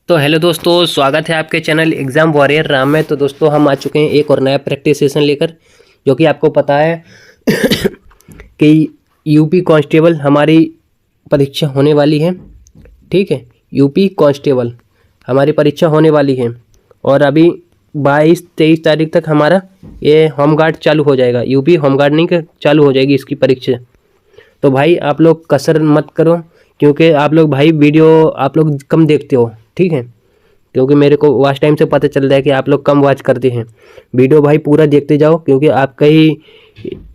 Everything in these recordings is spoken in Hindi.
तो हेलो दोस्तों, स्वागत है आपके चैनल एग्ज़ाम वॉरियर राम में। तो दोस्तों हम आ चुके हैं एक और नया प्रैक्टिस सेशन लेकर, जो कि आपको पता है कि यूपी कांस्टेबल हमारी परीक्षा होने वाली है। ठीक है, यूपी कांस्टेबल हमारी परीक्षा होने वाली है और अभी 22-23 तारीख तक हमारा ये होमगार्ड चालू हो जाएगा। यूपी होमगार्ड नहीं कर चालू हो जाएगी इसकी परीक्षा। तो भाई आप लोग कसर मत करो, क्योंकि आप लोग भाई वीडियो आप लोग कम देखते हो। ठीक है, क्योंकि मेरे को वॉच टाइम से पता चल रहा है कि आप लोग कम वॉच करते हैं। वीडियो भाई पूरा देखते जाओ, क्योंकि आपका ही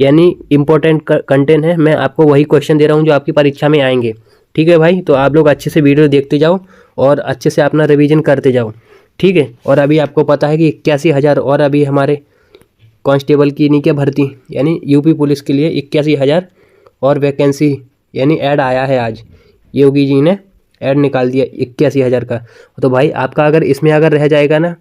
यानी इम्पोर्टेंट कंटेंट है। मैं आपको वही क्वेश्चन दे रहा हूँ जो आपकी परीक्षा में आएंगे। ठीक है भाई, तो आप लोग अच्छे से वीडियो देखते जाओ और अच्छे से अपना रिवीजन करते जाओ। ठीक है, और अभी आपको पता है कि 81,000 और अभी हमारे कांस्टेबल की नहीं क्या भर्ती यानी यूपी पुलिस के लिए 81,000 और वैकेंसी यानी ऐड आया है। आज योगी जी ने ऐड निकाल दिया 81,000 का। तो भाई आपका अगर इसमें अगर रह जाएगा ना,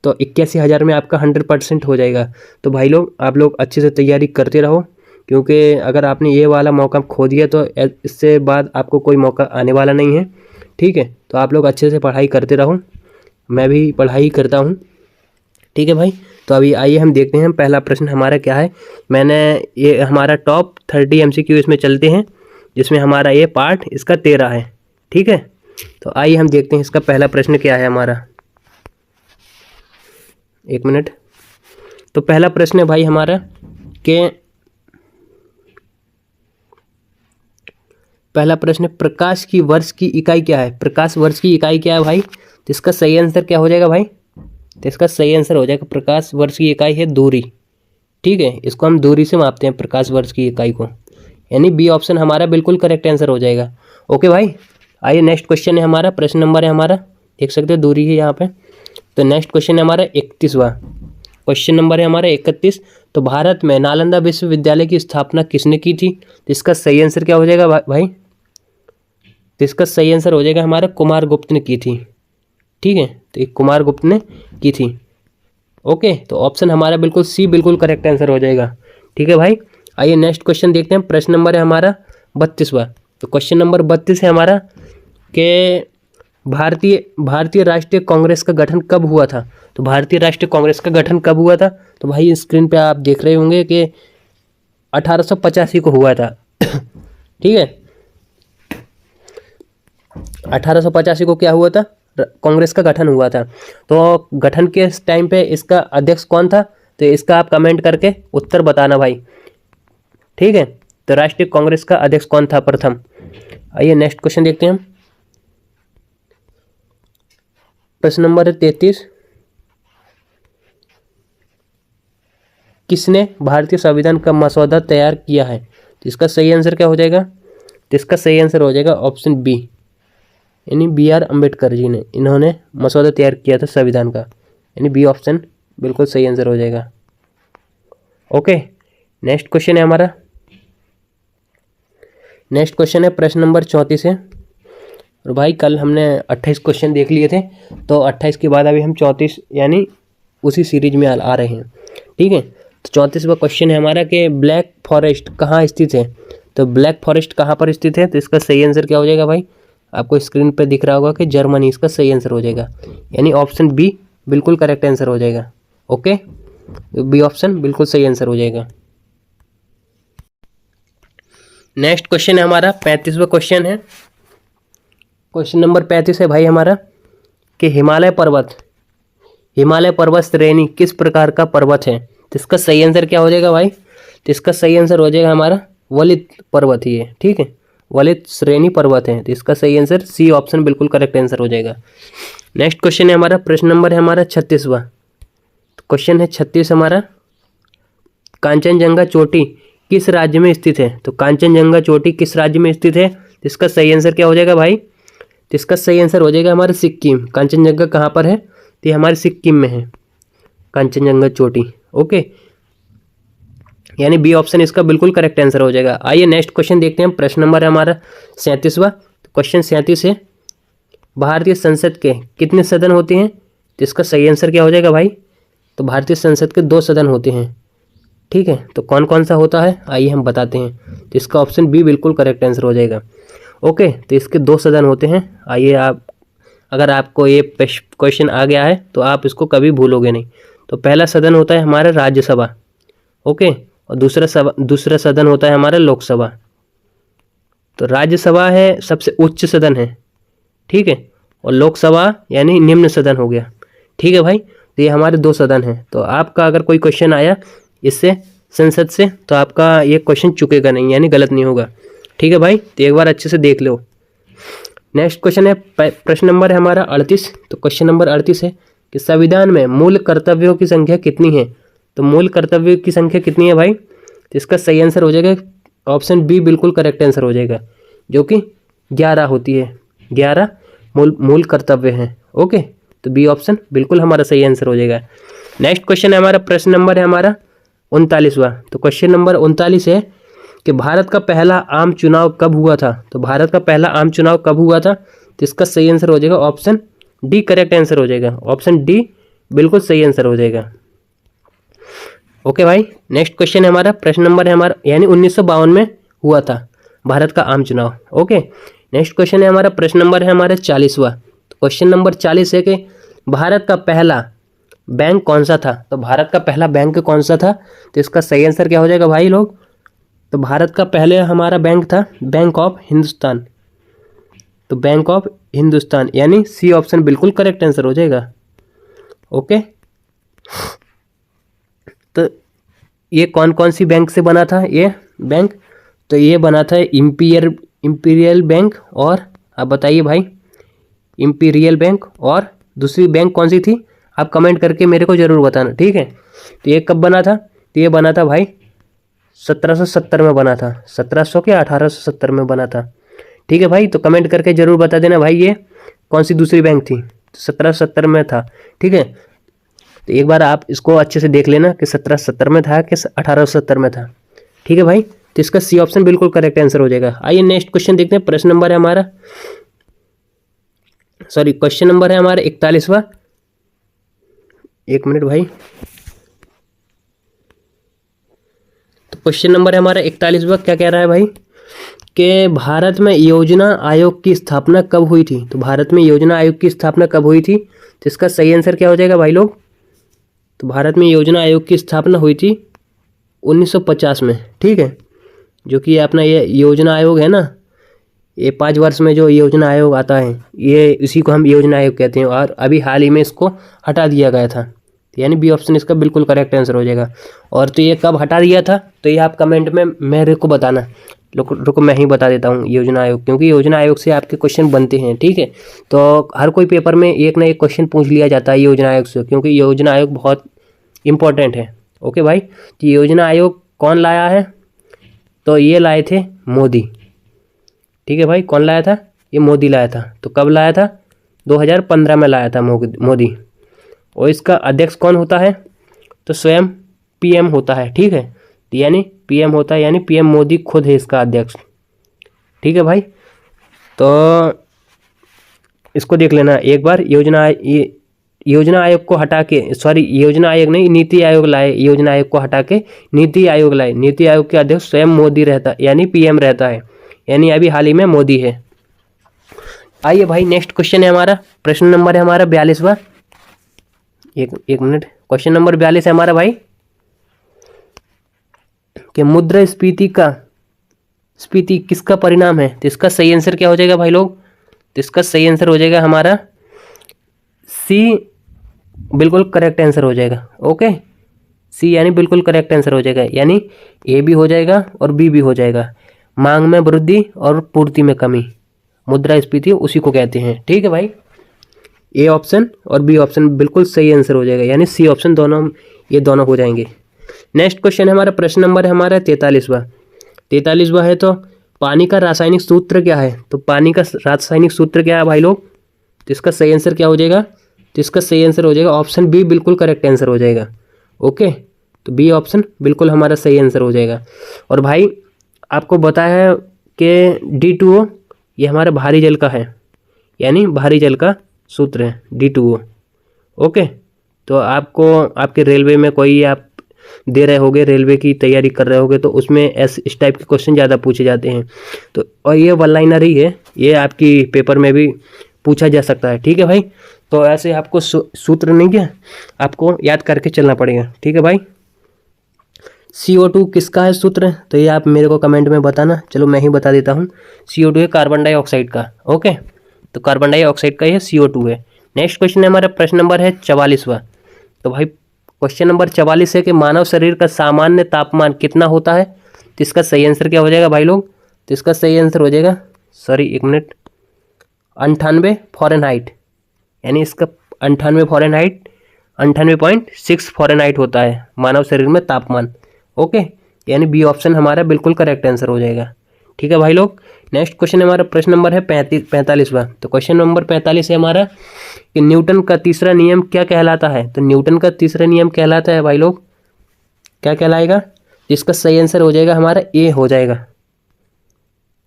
तो 81,000 में आपका 100% हो जाएगा। तो भाई लोग आप लोग अच्छे से तैयारी करते रहो, क्योंकि अगर आपने ये वाला मौका खो दिया तो इससे बाद आपको कोई मौका आने वाला नहीं है। ठीक है, तो आप लोग अच्छे से पढ़ाई करते रहो, मैं भी पढ़ाई करता हूँ। ठीक है भाई, तो अभी आइए हम देखते हैं पहला प्रश्न हमारा क्या है। मैंने ये हमारा टॉप 30 MCQ इसमें चलते हैं, जिसमें हमारा ये पार्ट इसका 13 है। ठीक है, तो आइए हम देखते हैं इसका पहला प्रश्न क्या है हमारा। एक मिनट। तो पहला प्रश्न है भाई हमारा कि पहला प्रश्न, प्रकाश की वर्ष की इकाई क्या है। प्रकाश वर्ष की इकाई क्या है भाई? तो इसका सही आंसर क्या हो जाएगा भाई? तो इसका सही आंसर हो जाएगा प्रकाश वर्ष की इकाई है दूरी। ठीक है, इसको हम दूरी से मापते हैं प्रकाश वर्ष की इकाई को, यानी बी ऑप्शन हमारा बिल्कुल करेक्ट आंसर हो जाएगा। ओके भाई, आइए नेक्स्ट क्वेश्चन है हमारा, प्रश्न नंबर है हमारा, देख सकते हो दूरी है यहाँ पे। तो नेक्स्ट क्वेश्चन है हमारा 31वां क्वेश्चन नंबर है हमारा 31। तो भारत में नालंदा विश्वविद्यालय की स्थापना किसने की थी? तो इसका सही आंसर क्या हो जाएगा भाई? तो इसका सही आंसर हो जाएगा हमारा कुमारगुप्त ने की थी। ठीक है, तो एक कुमारगुप्त ने की थी। ओके, तो ऑप्शन हमारा बिल्कुल सी बिल्कुल करेक्ट आंसर हो जाएगा। ठीक है भाई, आइए नेक्स्ट क्वेश्चन देखते हैं। प्रश्न नंबर है हमारा 32वां। तो क्वेश्चन नंबर 32 है हमारा कि भारतीय राष्ट्रीय कांग्रेस का गठन कब हुआ था। तो भारतीय राष्ट्रीय कांग्रेस का गठन कब हुआ था? तो भाई स्क्रीन पे आप देख रहे होंगे कि 1885 को हुआ था। ठीक है, 1885 को क्या हुआ था? कांग्रेस का गठन हुआ था। तो गठन के टाइम पे इसका अध्यक्ष कौन था? तो इसका आप कमेंट करके उत्तर बताना भाई। ठीक है, तो राष्ट्रीय कांग्रेस का अध्यक्ष कौन था प्रथम? आइए नेक्स्ट क्वेश्चन देखते हैं हम। प्रश्न नंबर 33, किसने भारतीय संविधान का मसौदा तैयार किया है? तो इसका सही आंसर क्या हो जाएगा? तो इसका सही आंसर हो जाएगा ऑप्शन बी, यानी BR अम्बेडकर जी ने इन्होंने मसौदा तैयार किया था संविधान का, यानी बी ऑप्शन बिल्कुल सही आंसर हो जाएगा। ओके, नेक्स्ट क्वेश्चन है हमारा, नेक्स्ट क्वेश्चन है प्रश्न नंबर 34 है। और भाई कल हमने 28 क्वेश्चन देख लिए थे, तो 28 के बाद अभी हम 34 यानी उसी सीरीज में आ रहे हैं। ठीक है, तो 34वां क्वेश्चन है हमारा कि ब्लैक फॉरेस्ट कहाँ स्थित है। तो ब्लैक फॉरेस्ट कहाँ पर स्थित है? तो इसका सही आंसर क्या हो जाएगा भाई? आपको स्क्रीन पर दिख रहा होगा कि जर्मनी इसका सही आंसर हो जाएगा, यानी ऑप्शन बी बिल्कुल करेक्ट आंसर हो जाएगा। ओके, बी ऑप्शन बिल्कुल सही आंसर हो जाएगा। नेक्स्ट क्वेश्चन है हमारा 35वां क्वेश्चन है। क्वेश्चन नंबर 35 है भाई हमारा कि हिमालय पर्वत श्रेणी किस प्रकार का पर्वत है। तो इसका सही आंसर क्या हो जाएगा भाई? तो इसका सही आंसर हो जाएगा हमारा वलित पर्वत ही है। ठीक है, वलित श्रेणी पर्वत है, तो इसका सही आंसर सी ऑप्शन बिल्कुल करेक्ट आंसर हो जाएगा। नेक्स्ट क्वेश्चन है हमारा, प्रश्न नंबर है हमारा 36वां। तो क्वेश्चन है 36 हमारा, कांचनजंगा चोटी किस राज्य में स्थित है। तो कांचनजंगा चोटी किस राज्य में स्थित है? तो इसका सही आंसर क्या हो जाएगा भाई? तो इसका सही आंसर हो जाएगा हमारा सिक्किम। कांचनजंगा कहाँ पर है? तो ये हमारे सिक्किम में है कांचनजंगा चोटी। ओके, यानी बी ऑप्शन इसका बिल्कुल करेक्ट आंसर हो जाएगा। आइए नेक्स्ट क्वेश्चन देखते हैं। प्रश्न नंबर है हमारा 37वां। क्वेश्चन 37 है, भारतीय संसद के कितने सदन होते हैं? तो इसका सही आंसर क्या हो जाएगा भाई? तो भारतीय संसद के 2 सदन होते हैं। ठीक है, तो कौन कौन सा होता है आइए हम बताते हैं। तो इसका ऑप्शन बी बिल्कुल करेक्ट आंसर हो जाएगा। ओके, तो इसके 2 सदन होते हैं। आइए आप अगर आपको ये क्वेश्चन आ गया है तो आप इसको कभी भूलोगे नहीं। तो पहला सदन होता है हमारा राज्यसभा, ओके, और दूसरा सदन होता है हमारा लोकसभा। तो राज्यसभा है सबसे उच्च सदन है, ठीक है, और लोकसभा यानी निम्न सदन हो गया, ठीक है भाई। तो ये हमारे दो सदन हैं। तो आपका अगर कोई क्वेश्चन आया इससे संसद से तो आपका ये क्वेश्चन चुकेगा नहीं, यानी गलत नहीं होगा, ठीक है भाई। तो एक बार अच्छे से देख लो। नेक्स्ट क्वेश्चन है, प्रश्न नंबर है हमारा 38। तो क्वेश्चन नंबर 38 है कि संविधान में मूल कर्तव्यों की संख्या कितनी है। तो मूल कर्तव्यों की संख्या कितनी है भाई। तो इसका सही आंसर हो जाएगा ऑप्शन बी, बिल्कुल करेक्ट आंसर हो जाएगा, जो कि 11 होती है। 11 मूल कर्तव्य हैं, ओके। तो बी ऑप्शन बिल्कुल हमारा सही आंसर हो जाएगा। नेक्स्ट क्वेश्चन है हमारा, प्रश्न नंबर है हमारा 39वां। तो क्वेश्चन नंबर 39 है कि भारत का पहला आम चुनाव कब हुआ था। तो भारत का पहला आम चुनाव कब हुआ था। तो इसका सही आंसर हो जाएगा ऑप्शन डी, करेक्ट आंसर हो जाएगा। ऑप्शन डी बिल्कुल सही आंसर हो जाएगा, ओके भाई। नेक्स्ट क्वेश्चन है हमारा, प्रश्न नंबर है हमारा, यानी 1952 में हुआ था भारत का आम चुनाव, ओके। नेक्स्ट क्वेश्चन है हमारा, प्रश्न नंबर है हमारा 40वां। तो क्वेश्चन नंबर 40 है कि भारत का पहला बैंक कौन सा था। तो भारत का पहला बैंक कौन सा था। तो इसका सही आंसर क्या हो जाएगा भाई लोग। तो भारत का पहले हमारा बैंक था बैंक ऑफ हिंदुस्तान। तो बैंक ऑफ हिंदुस्तान यानी सी ऑप्शन बिल्कुल करेक्ट आंसर हो जाएगा, ओके। तो ये कौन कौन सी बैंक से बना था ये बैंक। तो ये बना था इंपीरियल बैंक, और आप बताइए भाई इंपीरियल बैंक, और दूसरी बैंक कौन सी थी आप कमेंट करके मेरे को ज़रूर बताना, ठीक है। तो ये कब बना था। तो ये बना था भाई 1770 में बना था, 1700 के 1870 में बना था, ठीक है भाई। तो कमेंट करके ज़रूर बता देना भाई ये कौन सी दूसरी बैंक थी। तो 1770 में था, ठीक है। तो एक बार आप इसको अच्छे से देख लेना कि 1770 में था कि 1870 में था, ठीक है भाई। तो इसका सी ऑप्शन बिल्कुल करेक्ट आंसर हो जाएगा। आइए नेक्स्ट क्वेश्चन देखते हैं। प्रश्न नंबर है हमारा, क्वेश्चन नंबर है हमारा 41वां। एक मिनट भाई। तो क्वेश्चन नंबर है हमारा 41वां, क्या कह रहा है भाई कि भारत में योजना आयोग की स्थापना कब हुई थी। तो भारत में योजना आयोग की स्थापना कब हुई थी। तो इसका सही आंसर क्या हो जाएगा भाई लोग। तो भारत में योजना आयोग की स्थापना हुई थी 1950 में, ठीक है। जो कि अपना ये योजना आयोग है ना, ये 5 वर्ष में जो योजना आयोग आता है, ये इसी को हम योजना आयोग कहते हैं, और अभी हाल ही में इसको हटा दिया गया था। यानी बी ऑप्शन इसका बिल्कुल करेक्ट आंसर हो जाएगा। और तो ये कब हटा दिया था तो ये आप कमेंट में मेरे को बताना। रुको मैं ही बता देता हूँ योजना आयोग, क्योंकि योजना आयोग से आपके क्वेश्चन बनते हैं, ठीक है। तो हर कोई पेपर में एक ना एक क्वेश्चन पूछ लिया जाता है योजना आयोग से, क्योंकि योजना आयोग बहुत इंपॉर्टेंट है, ओके भाई। तो योजना आयोग कौन लाया है। तो ये लाए थे मोदी, ठीक है भाई। कौन लाया था, ये मोदी लाया था। तो कब लाया था, 2015 में लाया था मोदी। और इसका अध्यक्ष कौन होता है। तो स्वयं पीएम होता है, ठीक है। तो यानी पीएम होता है, यानी पीएम मोदी खुद है इसका अध्यक्ष, ठीक है भाई। तो इसको देख लेना एक बार। योजना आयोग को हटा के, योजना आयोग नहीं, नीति आयोग लाए। योजना आयोग को हटा के नीति आयोग लाए। नीति आयोग के अध्यक्ष स्वयं मोदी रहता, यानी पीएम रहता है, यानी अभी हाल ही में मोदी है। आइए भाई नेक्स्ट क्वेश्चन है हमारा, प्रश्न नंबर है हमारा 42वां। एक मिनट। क्वेश्चन नंबर 42 है हमारा भाई कि मुद्रास्फीति किसका परिणाम है। तो इसका सही आंसर क्या हो जाएगा भाई लोग। तो इसका सही आंसर हो जाएगा हमारा सी, बिल्कुल करेक्ट आंसर हो जाएगा, ओके। सी यानी बिल्कुल करेक्ट आंसर हो जाएगा, यानी ए भी हो जाएगा और बी भी हो जाएगा। मांग में वृद्धि और पूर्ति में कमी, मुद्रास्फीति उसी को कहते हैं, ठीक है भाई। ए ऑप्शन और बी ऑप्शन बिल्कुल सही आंसर हो जाएगा, यानी सी ऑप्शन दोनों, ये दोनों हो जाएंगे। नेक्स्ट क्वेश्चन है हमारा, प्रश्न नंबर है हमारा 43वां है। तो पानी का रासायनिक सूत्र क्या है। तो पानी का रासायनिक सूत्र क्या है भाई लोग। तो इसका सही आंसर क्या हो जाएगा। तो इसका सही आंसर हो जाएगा ऑप्शन बी, बिल्कुल करेक्ट आंसर हो जाएगा, ओके। तो बी ऑप्शन बिल्कुल हमारा सही आंसर हो जाएगा। और भाई आपको बताया है कि D2O ये हमारा भारी जल का है, यानी भारी जल का सूत्र है D2O, ओके। तो आपको आपके रेलवे में कोई आप दे रहे होगे, रेलवे की तैयारी कर रहे होगे, तो उसमें इस टाइप के क्वेश्चन ज़्यादा पूछे जाते हैं। तो और ये वन लाइनर ही है, ये आपकी पेपर में भी पूछा जा सकता है। ठीक है भाई, तो ऐसे आपको सूत्र नहीं क्या, आपको याद करके चलना पड़ेगा। ठीक है भाई, CO2 किसका है सूत्र, तो ये आप मेरे को कमेंट में बताना। चलो मैं ही बता देता हूँ, CO2 है कार्बन डाइऑक्साइड का। ओके, तो कार्बन डाइऑक्साइड का ये CO2 है। नेक्स्ट क्वेश्चन है हमारा, प्रश्न नंबर है 44वां। तो भाई क्वेश्चन नंबर 44 है कि मानव शरीर का सामान्य तापमान कितना होता है। तो इसका सही आंसर क्या हो जाएगा भाई लोग, तो इसका सही आंसर हो जाएगा, सॉरी एक मिनट, 98 फ़ारेनहाइट, यानी इसका 98 फ़ारेनहाइट, 98.6 फ़ारेनहाइट होता है मानव शरीर में तापमान। ओके, यानी बी ऑप्शन हमारा बिल्कुल करेक्ट आंसर हो जाएगा। ठीक है भाई लोग, नेक्स्ट क्वेश्चन हमारा प्रश्न नंबर है 45वां। तो क्वेश्चन नंबर 45 है हमारा कि न्यूटन का तीसरा नियम क्या कहलाता है। तो न्यूटन का तीसरा नियम कहलाता है भाई लोग, क्या कहलाएगा, इसका सही आंसर हो जाएगा हमारा ए हो जाएगा।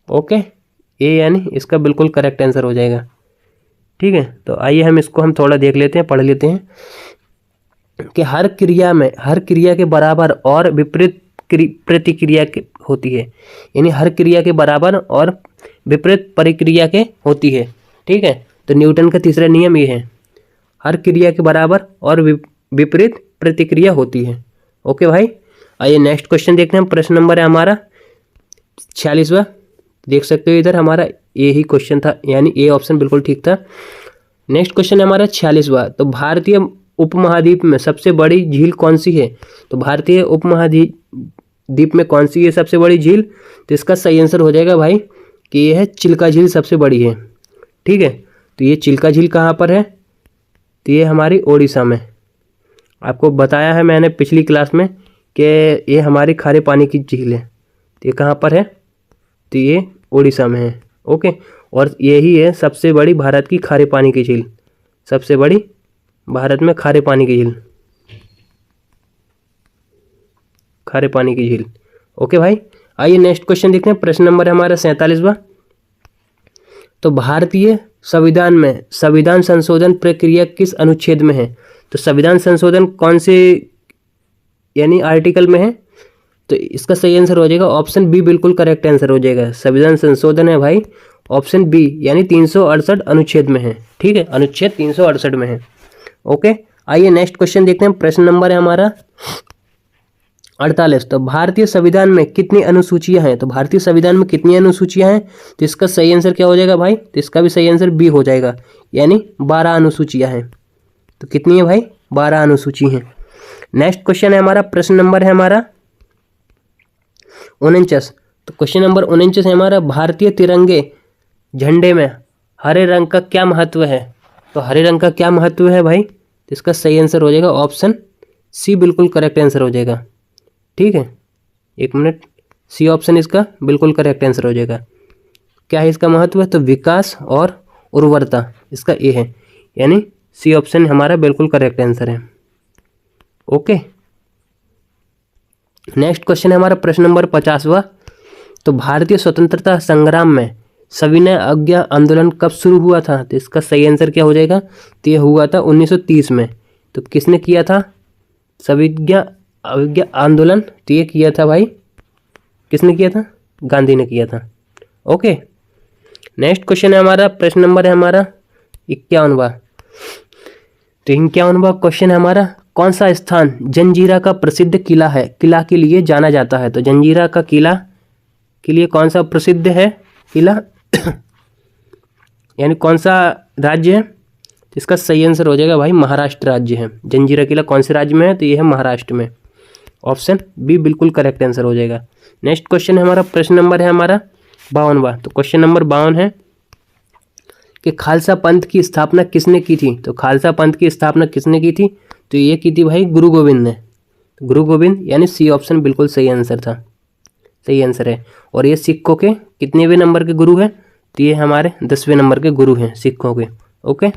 ओके, ए यानी इसका बिल्कुल करेक्ट आंसर हो जाएगा। ठीक है, तो आइए हम थोड़ा देख लेते हैं, पढ़ लेते हैं कि हर क्रिया के बराबर और विपरीत प्रतिक्रिया होती है, यानी हर क्रिया के बराबर और विपरीत प्रतिक्रिया के होती है। ठीक है, तो न्यूटन का तीसरा नियम ये है, हर क्रिया के बराबर और विपरीत प्रतिक्रिया होती है। ओके भाई, आइए नेक्स्ट क्वेश्चन देखते हैं। प्रश्न नंबर है हमारा 46वां। देख सकते हो इधर हमारा ए ही क्वेश्चन था, यानी ए ऑप्शन बिल्कुल ठीक था। नेक्स्ट क्वेश्चन है हमारा 46वां। तो भारतीय उपमहाद्वीप में सबसे बड़ी झील कौन सी है। तो भारतीय उपमहाद्वीप में कौन सी है सबसे बड़ी झील, तो इसका सही आंसर हो जाएगा भाई कि ये है चिल्का झील सबसे बड़ी है। ठीक है, तो ये चिल्का झील कहाँ पर है, तो ये हमारी ओडिशा में। आपको बताया है मैंने पिछली क्लास में कि ये हमारी खारे पानी की झील है। तो ये कहाँ पर है, तो ये ओडिशा में है। ओके, और यही है सबसे बड़ी भारत की खारे पानी की झील, सबसे बड़ी भारत में खारे पानी की झील, खारे पानी की झील। ओके भाई, आइए नेक्स्ट क्वेश्चन देखते हैं। प्रश्न नंबर है हमारा 47वां। तो भारतीय संविधान में संविधान संशोधन प्रक्रिया किस अनुच्छेद में है। तो संविधान संशोधन कौन से यानी आर्टिकल में है, तो इसका सही आंसर हो जाएगा ऑप्शन बी, बिल्कुल करेक्ट आंसर हो जाएगा। संविधान संशोधन है भाई ऑप्शन बी, यानी 368 अनुच्छेद में है। ठीक है, अनुच्छेद 368 में है। ओके, आइए नेक्स्ट क्वेश्चन देखते हैं। प्रश्न नंबर है हमारा 48। तो भारतीय संविधान में कितनी अनुसूचियां हैं। तो भारतीय संविधान में कितनी अनुसूचियां हैं, तो इसका सही आंसर क्या हो जाएगा भाई, तो इसका भी सही आंसर बी हो जाएगा, यानी 12 अनुसूचियां हैं। तो कितनी है भाई, 12 अनुसूची हैं। नेक्स्ट क्वेश्चन है हमारा, प्रश्न नंबर है हमारा 49। तो क्वेश्चन नंबर 49 है हमारा, भारतीय तिरंगे झंडे में हरे रंग का क्या महत्व है। तो हरे रंग का क्या महत्व है भाई, तो इसका सही आंसर हो जाएगा ऑप्शन सी, बिल्कुल करेक्ट आंसर हो जाएगा। ठीक है, एक मिनट, सी ऑप्शन इसका बिल्कुल करेक्ट आंसर हो जाएगा। क्या है इसका महत्व, तो विकास और उर्वरता, इसका ए है, यानी सी ऑप्शन हमारा बिल्कुल करेक्ट आंसर है। ओके, नेक्स्ट क्वेश्चन है हमारा प्रश्न नंबर 50वां। तो भारतीय स्वतंत्रता संग्राम में सविनय अवज्ञा आंदोलन कब शुरू हुआ था। तो इसका सही आंसर क्या हो जाएगा, तो ये हुआ था 1930 में। तो किसने किया था सविनय अवज्ञा आंदोलन, तो ये किया था भाई, किसने किया था, गांधी ने किया था। ओके, नेक्स्ट क्वेश्चन है हमारा, प्रश्न नंबर है हमारा 51वां। तो 51वां क्वेश्चन है हमारा, कौन सा स्थान जंजीरा का प्रसिद्ध किला है, किला के लिए जाना जाता है। तो जंजीरा का किला के लिए कौन सा प्रसिद्ध है किला यानी कौन सा राज्य है, तो इसका सही आंसर हो जाएगा भाई महाराष्ट्र राज्य है। जंजीरा किला कौन से राज्य में है, तो ये है महाराष्ट्र में, ऑप्शन बी बिल्कुल करेक्ट आंसर हो जाएगा। नेक्स्ट क्वेश्चन है हमारा, प्रश्न नंबर है हमारा 52वां। तो क्वेश्चन नंबर 52 है कि खालसा पंथ की स्थापना किसने की थी। तो खालसा पंथ की स्थापना किसने की थी, तो ये की थी भाई गुरु गोविंद ने। गुरु गोविंद, यानी सी ऑप्शन बिल्कुल सही आंसर था, सही आंसर है। और ये सिखों के कितनेवें नंबर के गुरु हैं, तो ये हमारे 10वें नंबर के गुरु हैं सिखों के। ओके,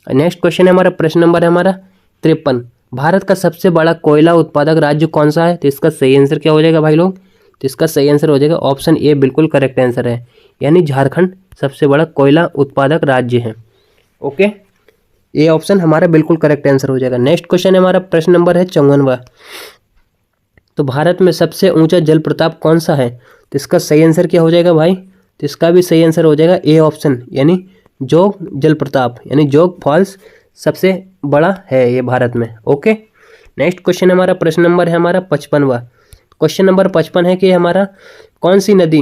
नेक्स्ट क्वेश्चन है हमारा, प्रश्न नंबर है हमारा 53। भारत का सबसे बड़ा कोयला उत्पादक राज्य कौन सा है। तो इसका सही आंसर क्या हो जाएगा भाई लोग, तो इसका सही आंसर हो जाएगा ऑप्शन ए, बिल्कुल करेक्ट आंसर है, यानी झारखंड सबसे बड़ा कोयला उत्पादक राज्य है। ओके, ए ऑप्शन हमारा बिल्कुल करेक्ट आंसर हो जाएगा। नेक्स्ट क्वेश्चन है हमारा, प्रश्न नंबर है 54वां। तो भारत में सबसे ऊंचा जलप्रपात कौन सा है। तो इसका सही आंसर क्या हो जाएगा भाई, तो इसका भी सही आंसर हो जाएगा ए ऑप्शन, यानी जोग जलप्रपात यानी जोग फॉल्स सबसे बड़ा है ये भारत में। ओके, नेक्स्ट क्वेश्चन हमारा प्रश्न नंबर है हमारा 55वां। क्वेश्चन नंबर 55 है कि हमारा कौन सी नदी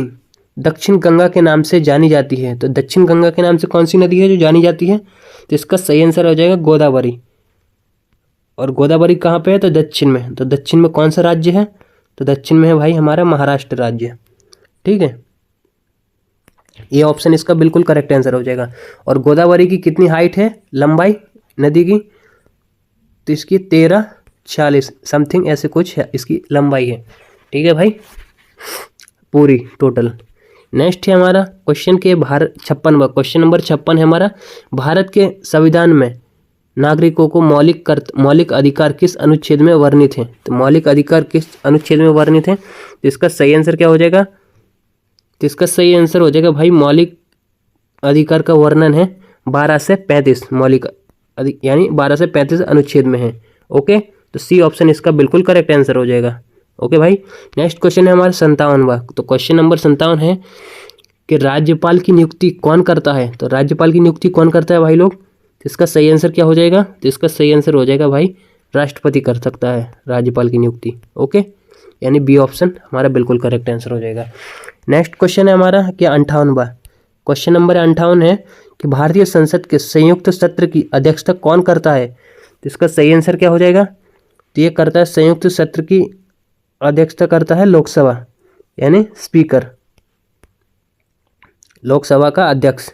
दक्षिण गंगा के नाम से जानी जाती है। तो दक्षिण गंगा के नाम से कौन सी नदी है जो जानी जाती है, तो इसका सही आंसर हो जाएगा गोदावरी। और गोदावरी कहाँ पे है, तो दक्षिण में। तो दक्षिण में कौन सा राज्य है, तो दक्षिण में है भाई हमारा महाराष्ट्र राज्य। ठीक है, ये ऑप्शन इसका बिल्कुल करेक्ट आंसर हो जाएगा। और गोदावरी की कितनी हाइट है, लंबाई नदी की, तो इसकी 1340 समथिंग ऐसे कुछ है इसकी लंबाई है। ठीक है भाई, पूरी टोटल। नेक्स्ट है हमारा क्वेश्चन के 56वां। क्वेश्चन नंबर 56 है हमारा, भारत के संविधान में नागरिकों को मौलिक अधिकार किस अनुच्छेद में वर्णित हैं। तो मौलिक अधिकार किस अनुच्छेद में वर्णित हैं, तो इसका सही आंसर क्या हो जाएगा, तो इसका सही आंसर हो जाएगा भाई मौलिक अधिकार का वर्णन है 12 से 35 यानी 12 से 35 अनुच्छेद में है। ओके, तो सी ऑप्शन इसका बिल्कुल करेक्ट आंसर हो जाएगा। ओके भाई, नेक्स्ट क्वेश्चन है हमारा 57वां। तो क्वेश्चन नंबर 57 है कि राज्यपाल की नियुक्ति कौन करता है। तो राज्यपाल की नियुक्ति कौन करता है भाई लोग, तो इसका सही आंसर क्या हो जाएगा, तो इसका सही आंसर हो जाएगा भाई राष्ट्रपति कर सकता है राज्यपाल की नियुक्ति। ओके, यानी बी ऑप्शन हमारा बिल्कुल करेक्ट आंसर हो जाएगा। नेक्स्ट क्वेश्चन है हमारा कि 58वां। क्वेश्चन नंबर 58 है कि भारतीय संसद के संयुक्त सत्र की अध्यक्षता कौन करता है। तो इसका सही आंसर क्या हो जाएगा, तो ये करता है संयुक्त सत्र की अध्यक्षता करता है लोकसभा यानी स्पीकर, लोकसभा का अध्यक्ष।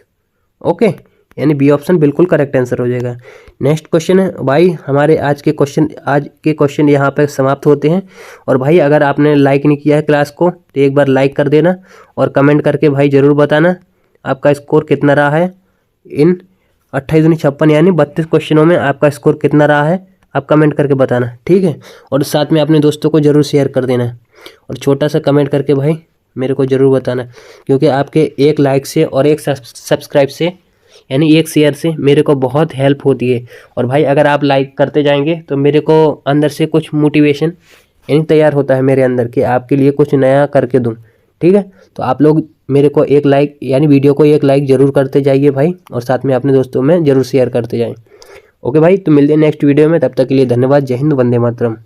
ओके, यानी बी ऑप्शन बिल्कुल करेक्ट आंसर हो जाएगा। नेक्स्ट क्वेश्चन है भाई हमारे आज के क्वेश्चन यहाँ पर समाप्त होते हैं। और भाई अगर आपने लाइक नहीं किया है क्लास को तो एक बार लाइक कर देना और कमेंट करके भाई ज़रूर बताना आपका स्कोर कितना रहा है इन 28 दूनी 56 यानी 32 क्वेश्चनों में आपका स्कोर कितना रहा है, आप कमेंट करके बताना। ठीक है, और साथ में अपने दोस्तों को ज़रूर शेयर कर देना और छोटा सा कमेंट करके भाई मेरे को ज़रूर बताना, क्योंकि आपके एक लाइक से और एक सब्सक्राइब से यानी एक शेयर से मेरे को बहुत हेल्प होती है। और भाई अगर आप लाइक करते जाएंगे तो मेरे को अंदर से कुछ मोटिवेशन यानी तैयार होता है मेरे अंदर कि आपके लिए कुछ नया करके दूं। ठीक है, तो आप लोग मेरे को एक लाइक यानी वीडियो को एक लाइक ज़रूर करते जाइए भाई, और साथ में अपने दोस्तों में ज़रूर शेयर करते जाएं। ओके भाई, तो मिलते हैं नेक्स्ट वीडियो में, तब तक के लिए धन्यवाद। जय हिंद, वंदे मातरम।